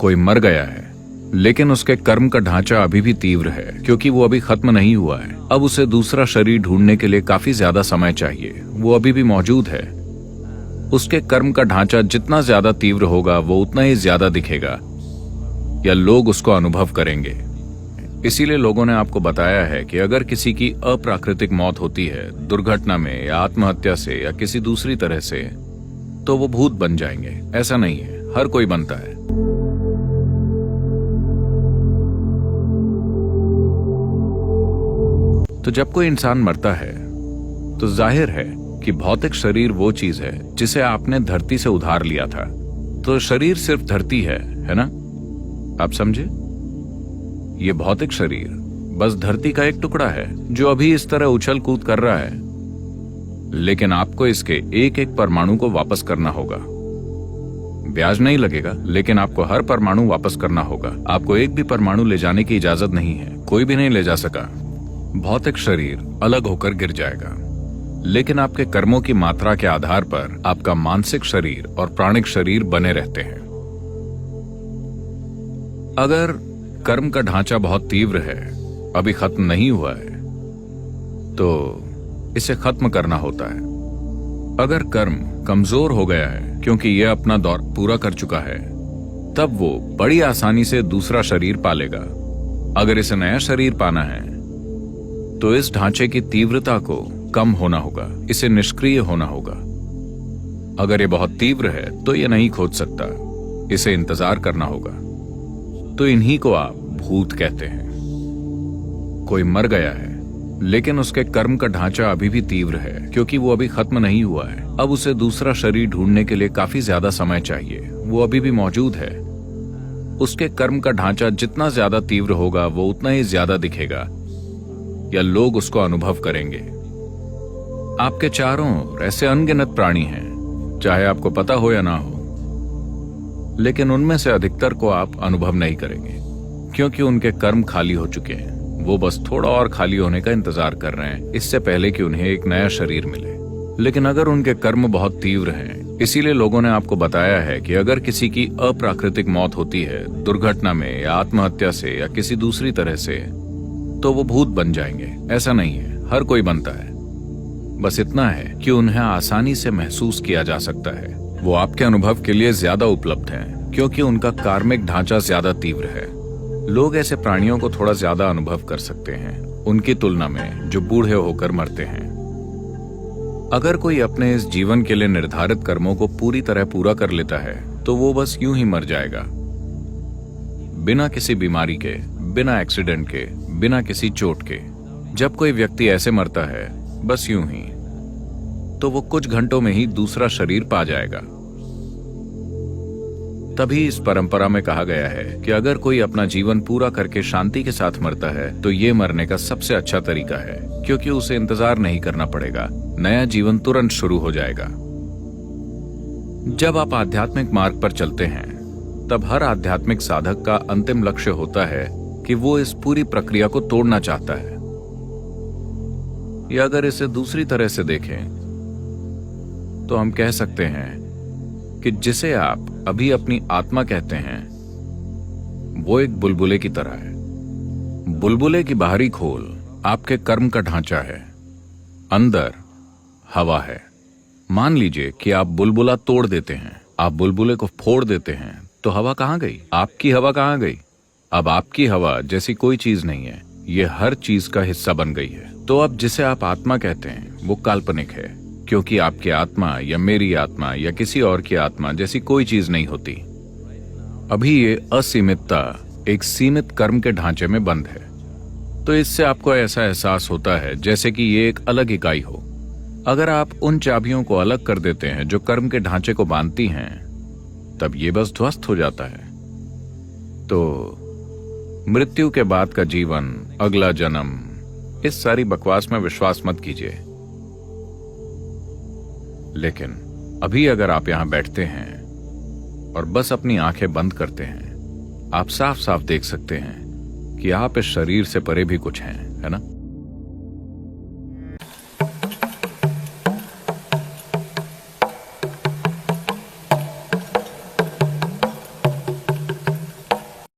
कोई मर गया है, लेकिन उसके कर्म का ढांचा अभी भी तीव्र है क्योंकि वो अभी खत्म नहीं हुआ है। अब उसे दूसरा शरीर ढूंढने के लिए काफी ज्यादा समय चाहिए। वो अभी भी मौजूद है। उसके कर्म का ढांचा जितना ज्यादा तीव्र होगा वो उतना ही ज्यादा दिखेगा या लोग उसको अनुभव करेंगे। इसीलिए लोगों ने आपको बताया है कि अगर किसी की अप्राकृतिक मौत होती है, दुर्घटना में या आत्महत्या से या किसी दूसरी तरह से, तो वो भूत बन जाएंगे। ऐसा नहीं है, हर कोई बनता है। तो जब कोई इंसान मरता है तो जाहिर है कि भौतिक शरीर वो चीज है जिसे आपने धरती से उधार लिया था। तो शरीर सिर्फ धरती है ना? आप समझे? ये भौतिक शरीर बस धरती का एक टुकड़ा है जो अभी इस तरह उछल कूद कर रहा है, लेकिन आपको इसके एक एक परमाणु को वापस करना होगा। ब्याज नहीं लगेगा, लेकिन आपको हर परमाणु वापस करना होगा। आपको एक भी परमाणु ले जाने की इजाजत नहीं है, कोई भी नहीं ले जा सका। भौतिक शरीर अलग होकर गिर जाएगा, लेकिन आपके कर्मों की मात्रा के आधार पर आपका मानसिक शरीर और प्राणिक शरीर बने रहते हैं। अगर कर्म का ढांचा बहुत तीव्र है, अभी खत्म नहीं हुआ है, तो इसे खत्म करना होता है। अगर कर्म कमजोर हो गया है क्योंकि यह अपना दौर पूरा कर चुका है, तब वो बड़ी आसानी से दूसरा शरीर पालेगा। अगर इसे नया शरीर पाना है तो इस ढांचे की तीव्रता को कम होना होगा, इसे निष्क्रिय होना होगा। अगर ये बहुत तीव्र है तो ये नहीं खोज सकता, इसे इंतजार करना होगा। तो इन्हीं को आप भूत कहते हैं। कोई मर गया है, लेकिन उसके कर्म का ढांचा अभी भी तीव्र है क्योंकि वो अभी खत्म नहीं हुआ है। अब उसे दूसरा शरीर ढूंढने के लिए काफी ज्यादा समय चाहिए। वो अभी भी मौजूद है। उसके कर्म का ढांचा जितना ज्यादा तीव्र होगा वो उतना ही ज्यादा दिखेगा या लोग उसको अनुभव करेंगे। आपके चारों ओर ऐसे अनगिनत प्राणी हैं, चाहे आपको पता हो या ना हो, लेकिन उनमें से अधिकतर को आप अनुभव नहीं करेंगे क्योंकि उनके कर्म खाली हो चुके हैं। वो बस थोड़ा और खाली होने का इंतजार कर रहे हैं, इससे पहले कि उन्हें एक नया शरीर मिले। लेकिन अगर उनके कर्म बहुत तीव्र हैं, इसीलिए लोगों ने आपको बताया है कि अगर किसी की अप्राकृतिक मौत होती है, दुर्घटना में या आत्महत्या से या किसी दूसरी तरह से, तो वो भूत बन जाएंगे। ऐसा नहीं है, हर कोई बनता है। बस इतना है कि उन्हें आसानी से महसूस किया जा सकता है। वो आपके अनुभव के लिए ज्यादा उपलब्ध हैं क्योंकि उनका कार्मिक ढांचा ज्यादा तीव्र है। लोग ऐसे प्राणियों को थोड़ा ज्यादा अनुभव कर सकते हैं उनकी तुलना में जो बूढ़े होकर मरते हैं। अगर कोई अपने इस जीवन के लिए निर्धारित कर्मों को पूरी तरह पूरा कर लेता है तो वो बस यूं ही मर जाएगा, बिना किसी बीमारी के, बिना एक्सीडेंट के, बिना किसी चोट के। जब कोई व्यक्ति ऐसे मरता है बस यूं ही, तो वो कुछ घंटों में ही दूसरा शरीर पा जाएगा। तभी इस परंपरा में कहा गया है कि अगर कोई अपना जीवन पूरा करके शांति के साथ मरता है तो ये मरने का सबसे अच्छा तरीका है, क्योंकि उसे इंतजार नहीं करना पड़ेगा, नया जीवन तुरंत शुरू हो जाएगा। जब आप आध्यात्मिक मार्ग पर चलते हैं तब हर आध्यात्मिक साधक का अंतिम लक्ष्य होता है कि वो इस पूरी प्रक्रिया को तोड़ना चाहता है। या अगर इसे दूसरी तरह से देखें तो हम कह सकते हैं कि जिसे आप अभी अपनी आत्मा कहते हैं वो एक बुलबुले की तरह है। बुलबुले की बाहरी खोल आपके कर्म का ढांचा है, अंदर हवा है। मान लीजिए कि आप बुलबुला तोड़ देते हैं, आप बुलबुले को फोड़ देते हैं, तो हवा कहां गई? आपकी हवा कहां गई? अब आपकी हवा जैसी कोई चीज नहीं है, ये हर चीज का हिस्सा बन गई है। तो अब जिसे आप आत्मा कहते हैं वो काल्पनिक है, क्योंकि आपकी आत्मा या मेरी आत्मा या किसी और की आत्मा जैसी कोई चीज नहीं होती। अभी ये असीमितता एक सीमित कर्म के ढांचे में बंद है। तो इससे आपको ऐसा एहसास होता है जैसे कि ये एक अलग इकाई हो। अगर आप उन चाबियों को अलग कर देते हैं जो कर्म के ढांचे को बांधती हैं, तब ये बस ध्वस्त हो जाता है। तो मृत्यु के बाद का जीवन, अगला जन्म, इस सारी बकवास में विश्वास मत कीजिए। लेकिन अभी अगर आप यहां बैठते हैं और बस अपनी आंखें बंद करते हैं, आप साफ साफ देख सकते हैं कि आप इस शरीर से परे भी कुछ हैं, है ना?